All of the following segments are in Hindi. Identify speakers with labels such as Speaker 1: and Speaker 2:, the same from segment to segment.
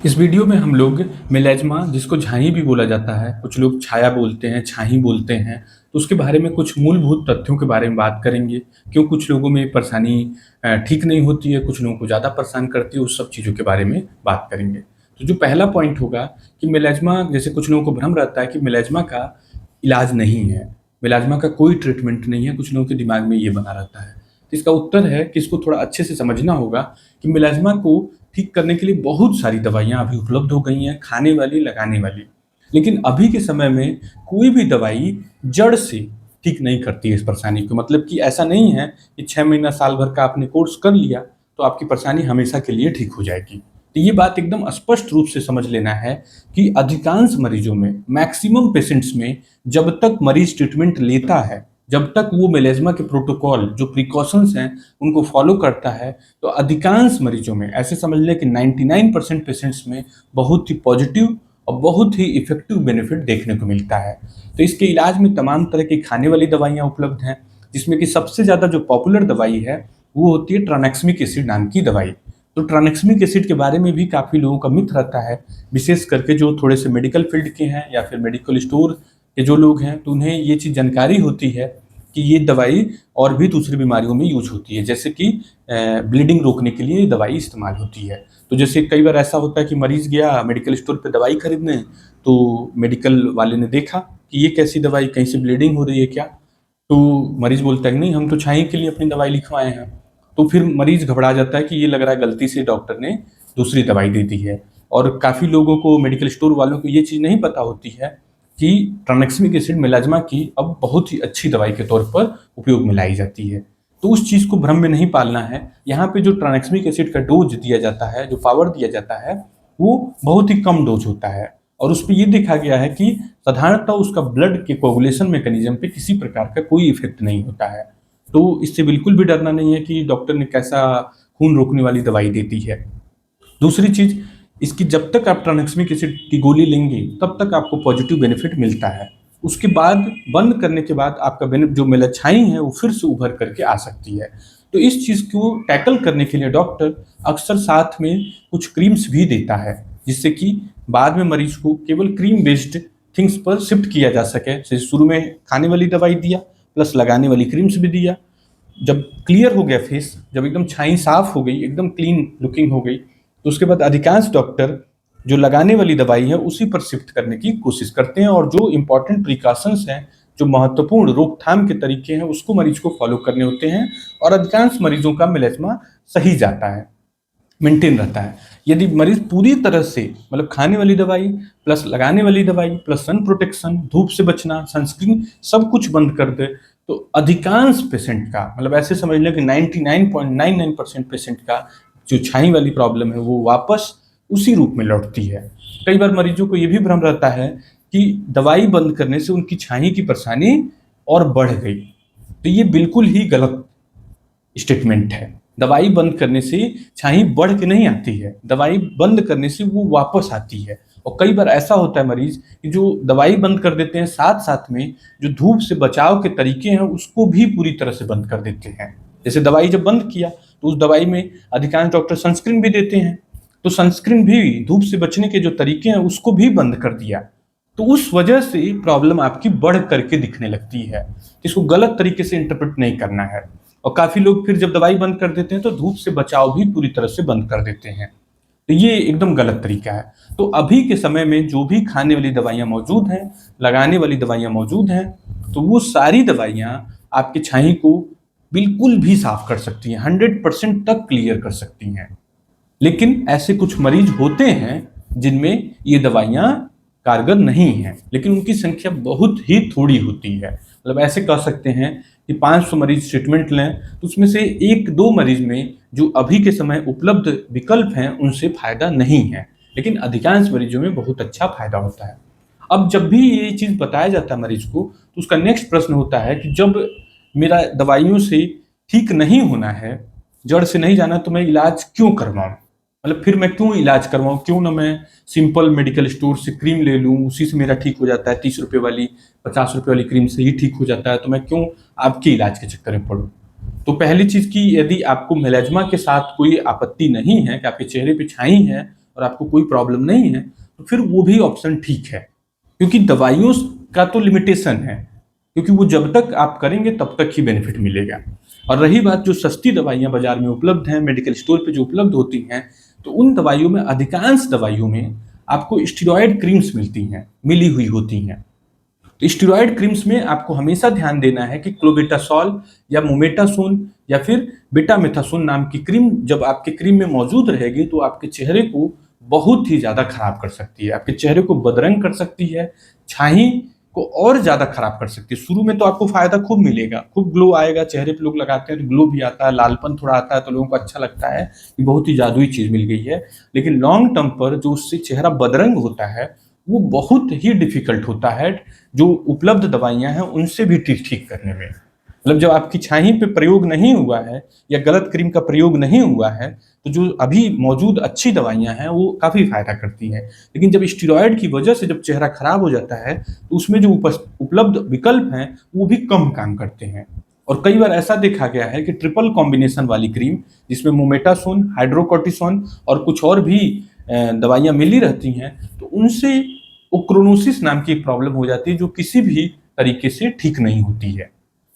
Speaker 1: इस वीडियो में हम लोग मेलैज्मा जिसको झाई भी बोला जाता है, कुछ लोग छाया बोलते हैं, छाही बोलते हैं, तो उसके बारे में कुछ मूलभूत तथ्यों के बारे में बात करेंगे। क्यों कुछ लोगों में परेशानी ठीक नहीं होती है, कुछ लोगों को ज़्यादा परेशान करती है, उस सब चीज़ों के बारे में बात करेंगे। तो जो पहला पॉइंट होगा कि मेलैज्मा जैसे कुछ लोगों को भ्रम रहता है कि मेलैज्मा का इलाज नहीं है, मेलैज्मा का कोई ट्रीटमेंट नहीं है, कुछ लोगों के दिमाग में ये बना रहता है। तो इसका उत्तर है कि इसको थोड़ा अच्छे से समझना होगा कि मेलैज्मा को ठीक करने के लिए बहुत सारी दवाइयाँ अभी उपलब्ध हो गई हैं, खाने वाली, लगाने वाली। लेकिन अभी के समय में कोई भी दवाई जड़ से ठीक नहीं करती है इस परेशानी को। मतलब कि ऐसा नहीं है कि 6 महीना, साल भर का आपने कोर्स कर लिया, तो आपकी परेशानी हमेशा के लिए ठीक हो जाएगी। तो ये बात एकदम स्पष्ट रूप से समझ लेना है कि अधिकांश मरीजों में, मैक्सिमम पेशेंट्स में, जब तक मरीज ट्रीटमेंट लेता है, जब तक वो मेलैज्मा के प्रोटोकॉल जो प्रिकॉशंस हैं उनको फॉलो करता है, तो अधिकांश मरीजों में ऐसे समझ लें कि 99% पेशेंट्स में बहुत ही पॉजिटिव और बहुत ही इफेक्टिव बेनिफिट देखने को मिलता है। तो इसके इलाज में तमाम तरह की खाने वाली दवाइयाँ उपलब्ध हैं, जिसमें कि सबसे ज़्यादा जो पॉपुलर दवाई है वो होती है ट्रानेक्समिक एसिड नाम की दवाई। तो ट्रानेक्समिक एसिड के बारे में भी काफ़ी लोगों का मिथ रहता है, विशेष करके जो थोड़े से मेडिकल फील्ड के हैं या फिर मेडिकल स्टोर के जो लोग हैं, तो उन्हें ये चीज़ जानकारी होती है कि ये दवाई और भी दूसरी बीमारियों में यूज होती है, जैसे कि ब्लीडिंग रोकने के लिए ये दवाई इस्तेमाल होती है। तो जैसे कई बार ऐसा होता है कि मरीज गया मेडिकल स्टोर पे दवाई खरीदने, तो मेडिकल वाले ने देखा कि ये कैसी दवाई, कहीं से ब्लीडिंग हो रही है क्या? तो मरीज बोलता है कि नहीं, हम तो छाई के लिए अपनी दवाई लिखवाए हैं। तो फिर मरीज घबरा जाता है कि ये लग रहा है गलती से डॉक्टर ने दूसरी दवाई दे दी है। और काफ़ी लोगों को, मेडिकल स्टोर वालों को ये चीज़ नहीं पता होती है कि ट्रानेक्समिक एसिड मेलाज्मा की अब बहुत ही अच्छी दवाई के तौर पर उपयोग में लाई जाती है। तो उस चीज़ को भ्रम में नहीं पालना है। यहाँ पे जो ट्रानेक्समिक एसिड का डोज दिया जाता है, जो पावर दिया जाता है, वो बहुत ही कम डोज होता है। और उस पे ये देखा गया है कि साधारणतः उसका ब्लड के कोगुलेशन मैकेनिज्म पे किसी प्रकार का कोई इफेक्ट नहीं होता है। तो इससे बिल्कुल भी डरना नहीं है कि डॉक्टर ने कैसा खून रोकने वाली दवाई दे दी है। दूसरी चीज़, इसकी जब तक आप ट्रांसमिक एसिड की गोली लेंगे तब तक आपको पॉजिटिव बेनिफिट मिलता है। उसके बाद बंद करने के बाद आपका जो मेलाछाई है वो फिर से उभर करके आ सकती है। तो इस चीज़ को टैकल करने के लिए डॉक्टर अक्सर साथ में कुछ क्रीम्स भी देता है, जिससे कि बाद में मरीज को केवल क्रीम बेस्ड थिंग्स पर शिफ्ट किया जा सके। जैसे शुरू में खाने वाली दवाई दिया प्लस लगाने वाली क्रीम्स भी दिया। जब क्लियर हो गया फेस, जब एकदम छाई साफ हो गई, एकदम क्लीन लुकिंग हो गई, तो उसके बाद अधिकांश डॉक्टर जो लगाने वाली दवाई है उसी पर शिफ्ट करने की कोशिश करते हैं, और जो इंपॉर्टेंट प्रिकॉशंस हैं, जो महत्वपूर्ण रोकथाम के तरीके हैं, उसको मरीज को फॉलो करने होते हैं। और अधिकांश मरीजों का मेलेस्मा सही जाता है, मेंटेन रहता है। यदि मरीज पूरी तरह से, मतलब खाने वाली दवाई प्लस लगाने वाली दवाई प्लस सन प्रोटेक्शन, धूप से बचना, सनस्क्रीन, सब कुछ बंद कर दे, तो अधिकांश पेशेंट का, मतलब ऐसे समझ लें कि 99.99% पेशेंट का जो छाई वाली प्रॉब्लम है वो वापस उसी रूप में लौटती है। कई बार मरीजों को ये भी भ्रम रहता है कि दवाई बंद करने से उनकी छाई की परेशानी और बढ़ गई। तो ये बिल्कुल ही गलत स्टेटमेंट है। दवाई बंद करने से छाई बढ़ के नहीं आती है, दवाई बंद करने से वो वापस आती है। और कई बार ऐसा होता है मरीज कि जो दवाई बंद कर देते हैं, साथ साथ में जो धूप से बचाव के तरीके हैं उसको भी पूरी तरह से बंद कर देते हैं। जैसे दवाई जब बंद किया तो उस दवाई में अधिकांश डॉक्टर सनस्क्रीन भी देते हैं, तो सनस्क्रीन भी, धूप से बचने के जो तरीके हैं उसको भी बंद कर दिया। तो उस वजह से प्रॉब्लम आपकी बढ़ करके दिखने लगती है। इसको गलत तरीके से इंटरप्रेट नहीं करना है। और काफ़ी लोग फिर जब दवाई बंद कर देते हैं तो धूप से बचाव भी पूरी तरह से बंद कर देते हैं। तो ये एकदम गलत तरीका है। तो अभी के समय में जो भी खाने वाली दवाइयाँ मौजूद हैं, लगाने वाली दवाइयाँ मौजूद हैं, तो वो सारी दवाइयाँ आपकी छाई को बिल्कुल भी साफ कर सकती हैं, 100% तक क्लियर कर सकती हैं। लेकिन ऐसे कुछ मरीज होते हैं जिनमें ये दवाइयाँ कारगर नहीं हैं, लेकिन उनकी संख्या बहुत ही थोड़ी होती है। मतलब ऐसे कह सकते हैं कि 500 मरीज ट्रीटमेंट लें तो उसमें से 1-2 मरीज में जो अभी के समय उपलब्ध विकल्प हैं उनसे फायदा नहीं है, लेकिन अधिकांश मरीजों में बहुत अच्छा फायदा होता है। अब जब भी ये चीज़ बताया जाता है मरीज को, तो उसका नेक्स्ट प्रश्न होता है कि जब मेरा दवाइयों से ठीक नहीं होना है, जड़ से नहीं जाना, तो मैं इलाज क्यों करवाऊँ? मतलब फिर मैं क्यों इलाज करवाऊँ? क्यों ना मैं सिंपल मेडिकल स्टोर से क्रीम ले लूँ, उसी से मेरा ठीक हो जाता है, 30 रुपए वाली, 50 रुपए वाली क्रीम से ही ठीक हो जाता है, तो मैं क्यों आपके इलाज के चक्कर में पड़ूँ? तो पहली चीज़ कि यदि आपको मेलाज्मा के साथ कोई आपत्ति नहीं है, कि आपके चेहरे पे छाई है और आपको कोई प्रॉब्लम नहीं है, तो फिर वो भी ऑप्शन ठीक है, क्योंकि दवाइयों का तो लिमिटेशन है, क्योंकि वो जब तक आप करेंगे तब तक ही बेनिफिट मिलेगा। और रही बात जो सस्ती दवाइयाँ बाजार में उपलब्ध हैं, मेडिकल स्टोर पे जो उपलब्ध होती हैं, तो उन दवाइयों में, अधिकांश दवाइयों में आपको स्टेरॉयड क्रीम्स मिलती हैं, मिली हुई होती हैं। तो स्टेरॉयड क्रीम्स में आपको हमेशा ध्यान देना है कि क्लोबेटासोल या मोमेटासोन या फिर बेटामेथासोन नाम की क्रीम जब आपके क्रीम में मौजूद रहेगी, तो आपके चेहरे को बहुत ही ज़्यादा खराब कर सकती है, आपके चेहरे को बदरंग कर सकती है, छाई को और ज़्यादा खराब कर सकती है। शुरू में तो आपको फ़ायदा खूब मिलेगा, खूब ग्लो आएगा, चेहरे पे लोग लगाते हैं तो ग्लो भी आता है, लालपन थोड़ा आता है, तो लोगों को अच्छा लगता है कि बहुत ही जादुई चीज़ मिल गई है। लेकिन लॉन्ग टर्म पर जो उससे चेहरा बदरंग होता है, वो बहुत ही डिफ़िकल्ट होता है, जो उपलब्ध दवाइयाँ हैं उनसे भी ठीक करने में। मतलब जब आपकी छाई पे प्रयोग नहीं हुआ है या गलत क्रीम का प्रयोग नहीं हुआ है, तो जो अभी मौजूद अच्छी दवाइयाँ हैं वो काफ़ी फ़ायदा करती हैं। लेकिन जब स्टेरॉयड की वजह से जब चेहरा खराब हो जाता है, तो उसमें जो उपलब्ध विकल्प हैं वो भी कम काम करते हैं। और कई बार ऐसा देखा गया है कि ट्रिपल कॉम्बिनेशन वाली क्रीम, जिसमें मोमेटासोन, हाइड्रोकोर्टिसोन और कुछ और भी दवाइयाँ मिली रहती हैं, तो उनसे ओक्रोनोसिस नाम की एक प्रॉब्लम हो जाती है, जो किसी भी तरीके से ठीक नहीं होती है।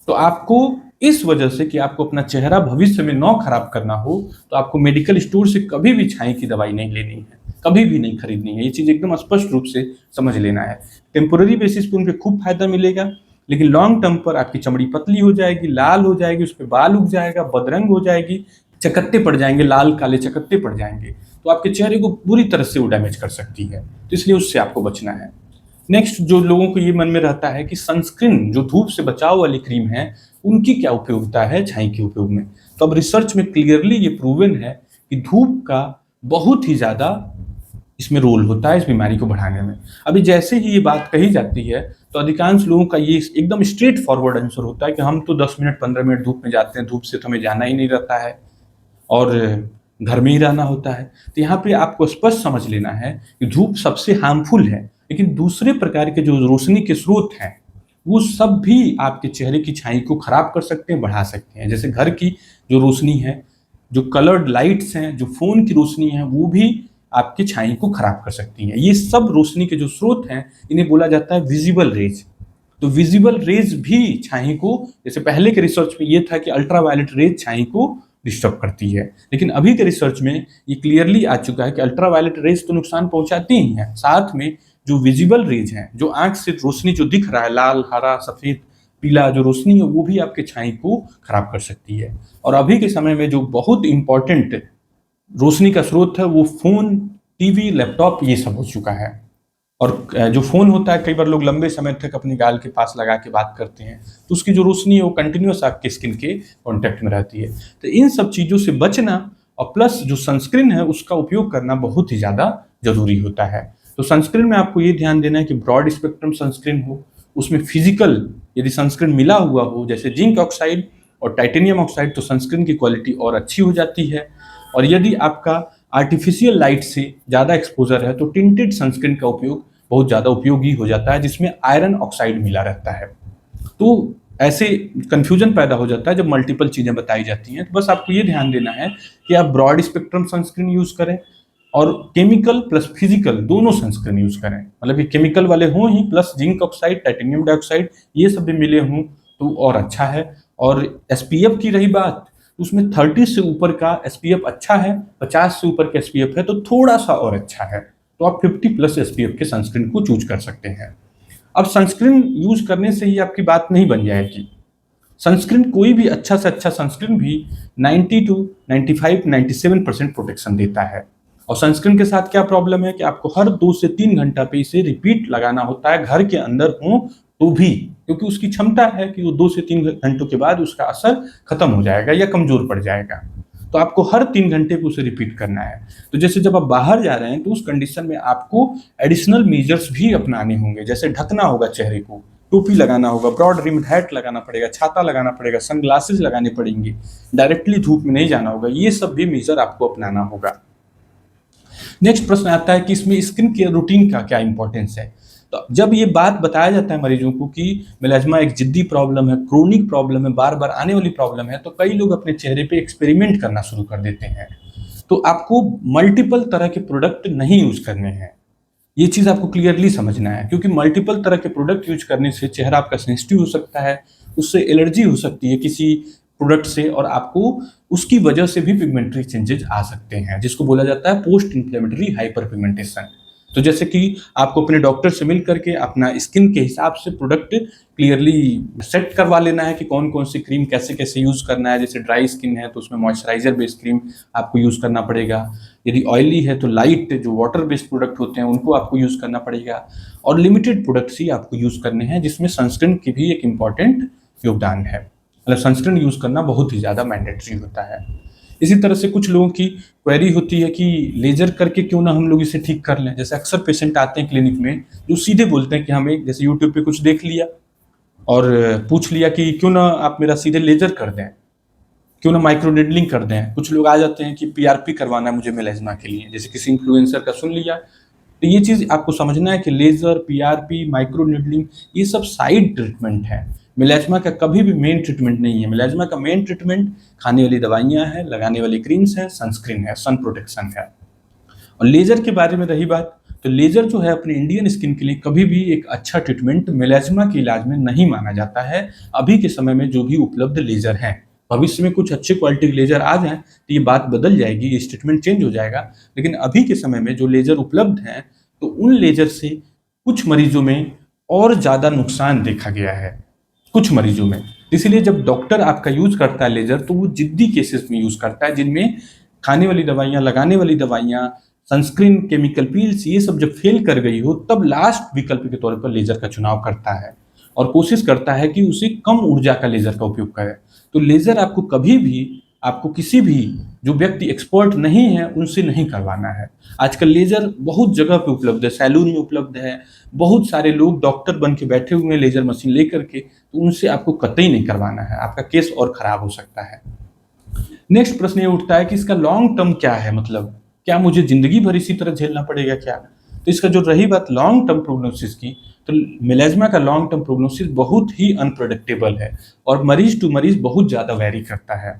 Speaker 1: तो आपको इस वजह से कि आपको अपना चेहरा भविष्य में ना खराब करना हो, तो आपको मेडिकल स्टोर से कभी भी छाई की दवाई नहीं लेनी है, कभी भी नहीं खरीदनी है। ये चीज़ एकदम स्पष्ट रूप से समझ लेना है। टेम्पोररी बेसिस पे उन पे खूब फायदा मिलेगा, लेकिन लॉन्ग टर्म पर आपकी चमड़ी पतली हो जाएगी, लाल हो जाएगी, उस पे बाल उग जाएगा, बदरंग हो जाएगी, चकत्ते पड़ जाएंगे, लाल काले चकत्ते पड़ जाएंगे, तो आपके चेहरे को बुरी तरह से वो डैमेज कर सकती है। तो इसलिए उससे आपको बचना है। नेक्स्ट, जो लोगों को ये मन में रहता है कि सनस्क्रीन, जो धूप से बचाव वाली क्रीम है, उनकी क्या उपयोगिता है छाई के उपयोग में। तो अब रिसर्च में क्लियरली ये प्रूवन है कि धूप का बहुत ही ज़्यादा इसमें रोल होता है इस बीमारी को बढ़ाने में। अभी जैसे ही ये बात कही जाती है, तो अधिकांश लोगों का ये एकदम स्ट्रेट फॉरवर्ड आंसर होता है कि हम तो 10 मिनट 15 मिनट धूप में जाते हैं, धूप से तो हमें जाना ही नहीं रहता है और घर में ही रहना होता है। तो यहाँ पे आपको स्पष्ट समझ लेना है कि धूप सबसे हार्मफुल है, लेकिन दूसरे प्रकार के जो रोशनी के स्रोत हैं, वो सब भी आपके चेहरे की छाई को खराब कर सकते हैं, बढ़ा सकते हैं। जैसे घर की जो रोशनी है, जो कलर्ड लाइट्स हैं, जो फ़ोन की रोशनी है, वो भी आपकी छाई को खराब कर सकती हैं। ये सब रोशनी के जो स्रोत हैं, इन्हें बोला जाता है विजिबल रेज। तो विजिबल रेज भी छाई को, जैसे पहले के रिसर्च में ये था कि अल्ट्रावायलेट रेज छाई को डिस्टर्ब करती है, लेकिन अभी के रिसर्च में ये क्लियरली आ चुका है कि अल्ट्रावायलेट रेज तो नुकसान पहुंचाती ही हैं, साथ में जो विजिबल रेज हैं, जो आंख से रोशनी जो दिख रहा है, लाल, हरा, सफ़ेद, पीला जो रोशनी है, वो भी आपके छाई को खराब कर सकती है। और अभी के समय में जो बहुत इंपॉर्टेंट रोशनी का स्रोत है, वो फ़ोन, टीवी, लैपटॉप, ये सब हो चुका है। और जो फ़ोन होता है, कई बार लोग लंबे समय तक अपनी गाल के पास लगा के बात करते हैं, तो उसकी जो रोशनी है वो कंटिन्यूस आपके स्किन के कॉन्टैक्ट में रहती है। तो इन सब चीज़ों से बचना और प्लस जो सनस्क्रीन है उसका उपयोग करना बहुत ही ज़्यादा ज़रूरी होता है। तो सनस्क्रीन में आपको ये ध्यान देना है कि ब्रॉड स्पेक्ट्रम सनस्क्रीन हो, उसमें फिजिकल यदि सनस्क्रीन मिला हुआ हो, जैसे जिंक ऑक्साइड और टाइटेनियम ऑक्साइड, तो सनस्क्रीन की क्वालिटी और अच्छी हो जाती है। और यदि आपका आर्टिफिशियल लाइट से ज़्यादा एक्सपोजर है, तो टिंटेड सनस्क्रीन का उपयोग बहुत ज़्यादा उपयोगी हो जाता है, जिसमें आयरन ऑक्साइड मिला रहता है। तो ऐसे कन्फ्यूजन पैदा हो जाता है जब मल्टीपल चीज़ें बताई जाती हैं। तो बस आपको ये ध्यान देना है कि आप ब्रॉड स्पेक्ट्रम सनस्क्रीन यूज़ करें और केमिकल प्लस फिजिकल दोनों सनस्क्रीन यूज़ करें। मतलब ये केमिकल वाले हों ही, plus zinc oxide, titanium dioxide, ये सब भी मिले हों तो और अच्छा है। और एसपीएफ की रही बात, उसमें 30 से ऊपर का एसपीएफ अच्छा है, 50 से ऊपर का एसपीएफ है तो थोड़ा सा और अच्छा है, तो आप 50 प्लस एसपीएफ के सनस्क्रीन को चूज कर सकते हैं। अब सनस्क्रीन यूज करने से ही आपकी बात नहीं बन जाएगी। सनस्क्रीन, कोई भी अच्छा से अच्छा सनस्क्रीन भी 90 टू 95 97% प्रोटेक्शन देता है। और सनस्क्रीन के साथ क्या प्रॉब्लम है कि आपको हर 2 से 3 घंटा पे इसे रिपीट लगाना होता है, घर के अंदर हो तो भी, क्योंकि उसकी क्षमता है कि वो 2 से 3 घंटों के बाद उसका असर खत्म हो जाएगा या कमजोर पड़ जाएगा। तो आपको हर 3 घंटे पे उसे रिपीट करना है। तो जैसे जब आप बाहर जा रहे हैं, तो उस कंडीशन में आपको एडिशनल मेजर्स भी अपनाने होंगे, जैसे ढकना होगा चेहरे को, टोपी लगाना होगा, ब्रॉड रिम्ड हैट लगाना पड़ेगा, छाता लगाना पड़ेगा, सनग्लासेस लगाने पड़ेंगे, डायरेक्टली धूप में नहीं जाना होगा, ये सब भी मेजर आपको अपनाना होगा। नेक्स्ट प्रश्न आता है कि इसमें स्किन केयर रूटीन का क्या इंपॉर्टेंस है। तो जब ये बात बताया जाता है मरीजों को कि मेलाज्मा एक जिद्दी प्रॉब्लम है, क्रोनिक प्रॉब्लम है, बार बार आने वाली प्रॉब्लम है, तो कई लोग अपने चेहरे पे एक्सपेरिमेंट करना शुरू कर देते हैं। तो आपको मल्टीपल तरह के प्रोडक्ट नहीं यूज करने हैं। ये चीज आपको क्लियरली समझना है, क्योंकि मल्टीपल तरह के प्रोडक्ट यूज करने से चेहरा आपका सेंसिटिव हो सकता है, उससे एलर्जी हो सकती है किसी प्रोडक्ट से, और आपको उसकी वजह से भी पिगमेंटरी चेंजेस आ सकते हैं, जिसको बोला जाता है पोस्ट इन्फ्लेमेटरी हाइपर पिगमेंटेशन। तो जैसे कि आपको अपने डॉक्टर से मिल करके अपना स्किन के हिसाब से प्रोडक्ट क्लियरली सेट करवा लेना है कि कौन कौन सी क्रीम कैसे कैसे यूज करना है। जैसे ड्राई स्किन है तो उसमें मॉइस्चराइजर बेस्ड क्रीम आपको यूज करना पड़ेगा, यदि ऑयली है तो लाइट जो वाटर बेस्ड प्रोडक्ट होते हैं उनको आपको यूज करना पड़ेगा, और लिमिटेड प्रोडक्ट्स ही आपको यूज करने हैं, जिसमें सनस्क्रीन की भी एक इम्पॉर्टेंट योगदान है। मतलब सनस्क्रीन यूज करना बहुत ही ज़्यादा मैंडेटरी होता है। इसी तरह से कुछ लोगों की क्वेरी होती है कि लेजर करके क्यों ना हम लोग इसे ठीक कर लें। जैसे अक्सर पेशेंट आते हैं क्लिनिक में जो सीधे बोलते हैं कि हमें जैसे यूट्यूब पे कुछ देख लिया और पूछ लिया कि क्यों ना आप मेरा सीधे लेजर कर दें, क्यों ना माइक्रो नीडलिंग कर दें। कुछ लोग आ जाते हैं कि पीआरपी करवाना है मुझे मेलेज्मा के लिए, जैसे किसी इन्फ्लुएंसर का सुन लिया। तो ये चीज़ आपको समझना है कि लेजर, पीआरपी, माइक्रो नीडलिंग ये सब साइड ट्रीटमेंट है, मेलेज्मा का कभी भी मेन ट्रीटमेंट नहीं है। मेलेज्मा का मेन ट्रीटमेंट खाने वाली दवाइयाँ हैं, लगाने वाली क्रीम्स हैं, सनस्क्रीन है, सन प्रोटेक्शन है। और लेजर के बारे में रही बात, तो लेजर जो है अपने इंडियन स्किन के लिए कभी भी एक अच्छा ट्रीटमेंट मेलेज्मा के इलाज में नहीं माना जाता है। अभी के समय में जो भी उपलब्ध लेजर हैं, भविष्य में कुछ अच्छे क्वालिटी के लेजर आ जाएं तो ये बात बदल जाएगी, ये ट्रीटमेंट चेंज हो जाएगा। लेकिन अभी के समय में जो लेजर उपलब्ध हैं तो उन लेजर से कुछ मरीजों में और ज़्यादा नुकसान देखा गया है, कुछ मरीजों में। इसलिए जब डॉक्टर आपका यूज करता है लेजर तो वो जिद्दी केसेस में यूज करता है, जिनमें खाने वाली दवाइयाँ, लगाने वाली दवाइयाँ, सनस्क्रीन, केमिकल पील्स ये सब जब फेल कर गई हो तब लास्ट विकल्प के तौर पर लेजर का चुनाव करता है और कोशिश करता है कि उसे कम ऊर्जा का लेजर का उपयोग करे। तो लेजर आपको कभी भी, आपको किसी भी जो व्यक्ति एक्सपर्ट नहीं है उनसे नहीं करवाना है। आजकल लेजर बहुत जगह पे उपलब्ध है, सैलून में उपलब्ध है, बहुत सारे लोग डॉक्टर बन के बैठे हुए हैं लेजर मशीन लेकर के, तो उनसे आपको कतई नहीं करवाना है, आपका केस और खराब हो सकता है। नेक्स्ट प्रश्न ये उठता है कि इसका लॉन्ग टर्म क्या है, मतलब क्या मुझे जिंदगी भर इसी तरह झेलना पड़ेगा क्या? तो इसका जो रही बात लॉन्ग टर्म प्रोग्नोसिस की, तो मेलेज्मा का लॉन्ग टर्म प्रोग्नोसिस बहुत ही अनप्रेडिक्टेबल है और मरीज टू मरीज बहुत ज़्यादा वैरी करता है।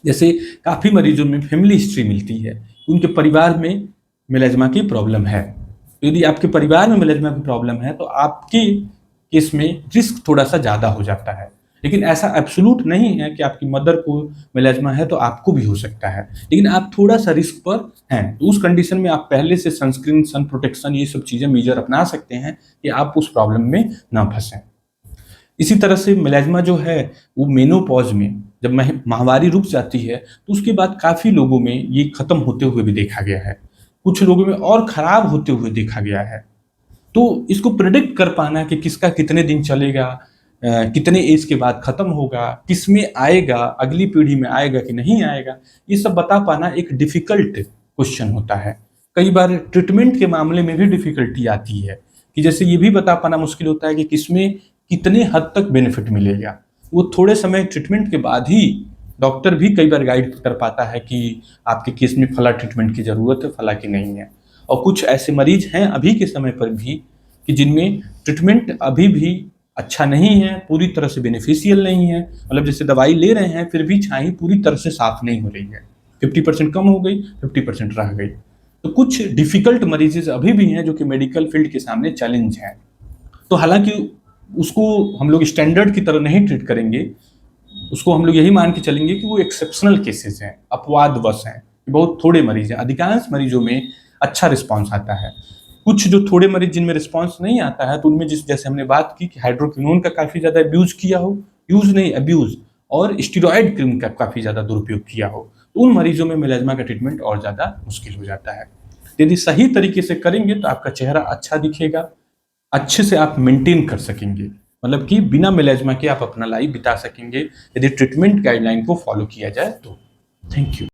Speaker 1: जैसे काफ़ी मरीजों में फैमिली हिस्ट्री मिलती है, उनके परिवार में मेलेज्मा की प्रॉब्लम है। तो यदि आपके परिवार में मेलेज्मा की प्रॉब्लम है तो आपके केस में रिस्क थोड़ा सा ज़्यादा हो जाता है। लेकिन ऐसा एब्सोल्यूट नहीं है कि आपकी मदर को मेलेज्मा है तो आपको भी हो सकता है, लेकिन आप थोड़ा सा रिस्क पर हैं। तो उस कंडीशन में आप पहले से सनस्क्रीन, सन प्रोटेक्शन ये सब चीज़ें मेजर अपना सकते हैं कि आप उस प्रॉब्लम में ना फंसें। इसी तरह से मेलेज्मा जो है वो मेनोपॉज में जब माहवारी रुक जाती है तो उसके बाद काफ़ी लोगों में ये खत्म होते हुए भी देखा गया है, कुछ लोगों में और खराब होते हुए देखा गया है। तो इसको प्रिडिक्ट कर पाना कि किसका कितने दिन चलेगा, कितने एज के बाद खत्म होगा, किस में आएगा, अगली पीढ़ी में आएगा कि नहीं आएगा, ये सब बता पाना एक डिफिकल्ट क्वेश्चन होता है। कई बार ट्रीटमेंट के मामले में भी डिफिकल्टी आती है कि जैसे ये भी बता पाना मुश्किल होता है कि किसमें कितने हद तक बेनिफिट मिलेगा। वो थोड़े समय ट्रीटमेंट के बाद ही डॉक्टर भी कई बार गाइड कर पाता है कि आपके केस में फला ट्रीटमेंट की ज़रूरत है, फला की नहीं है। और कुछ ऐसे मरीज हैं अभी के समय पर भी कि जिनमें ट्रीटमेंट अभी भी अच्छा नहीं है, पूरी तरह से बेनिफिशियल नहीं है। मतलब जैसे दवाई ले रहे हैं फिर भी छाई पूरी तरह से साफ नहीं हो रही है, 50% कम हो गई, 50% रह गई। तो कुछ डिफिकल्ट मरीजेज अभी भी हैं जो कि मेडिकल फील्ड के सामने चैलेंज हैं। तो हालांकि उसको हम लोग स्टैंडर्ड की तरह नहीं ट्रीट करेंगे, उसको हम लोग यही मान के चलेंगे कि वो एक्सेप्शनल केसेस हैं, अपवादवश हैं, बहुत थोड़े मरीज हैं। अधिकांश मरीजों में अच्छा रिस्पॉन्स आता है। कुछ जो थोड़े मरीज जिनमें रिस्पॉन्स नहीं आता है तो उनमें जैसे हमने बात की कि हाइड्रोक्विनोन का काफ़ी ज़्यादा अब्यूज़ किया हो, यूज़ नहीं अब्यूज़, और स्टेरॉयड क्रीम का काफ़ी ज़्यादा दुरुपयोग किया हो, तो उन मरीजों में मेलेज्मा का ट्रीटमेंट और ज़्यादा मुश्किल हो जाता है। यदि सही तरीके से करेंगे तो आपका चेहरा अच्छा दिखेगा, अच्छे से आप मेंटेन कर सकेंगे, मतलब कि बिना मेलेज्मा के आप अपना लाइफ बिता सकेंगे यदि ट्रीटमेंट गाइडलाइन को फॉलो किया जाए तो। Thank you.